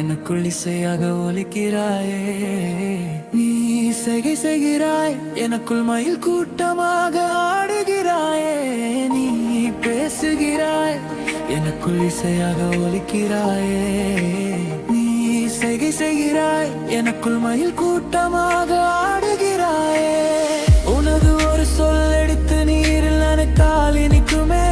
எனக்குள் இசையாக ஒலிக்கிறாயே. நீ செய்கை செய்கிறாய், எனக்குள் மயில் கூட்டமாக ஆடுகிறாயே. நீ பேசுகிறாய், எனக்குள் இசையாக ஒலிக்கிறாயே. நீ செய்கை செய்கிறாய், எனக்குள் மயில் கூட்டமாக ஆடுகிறாயே. உனது ஒரு சொல் எடுத்து நீரில் நனைத்தால் இனிக்குமே.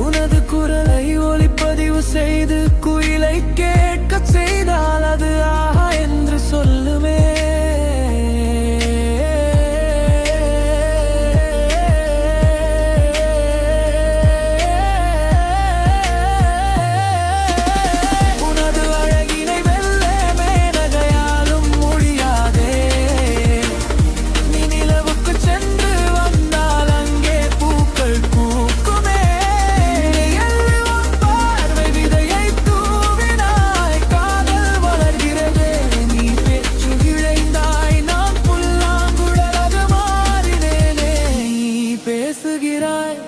உனது குரலை ஒளிப்பதிவு செய்து குயிலை கேட்க செய்தால் அது ஆஹா என்று சொல்லுமே. உனது அழகினை வெல்ல மேனகையாலும் முடியாதே. நீ நிலவுக்கு சென்று வந்தால் அங்கே பூக்கள் பூக்குமே. பார்வை விதையை தூவினாய், காதல் வளர்கிறது. நீ பெற்று விளைந்தாய், நான் புல்லாங்குழலாக மாறினேனே. நீ பேசுகிறாய்,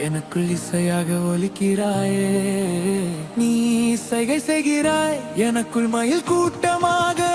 எனக்குள் இசையாக ஒலிக்கிறாயே. நீ செய்கை செய்கிறாய், எனக்குள் மயில் கூட்டமாக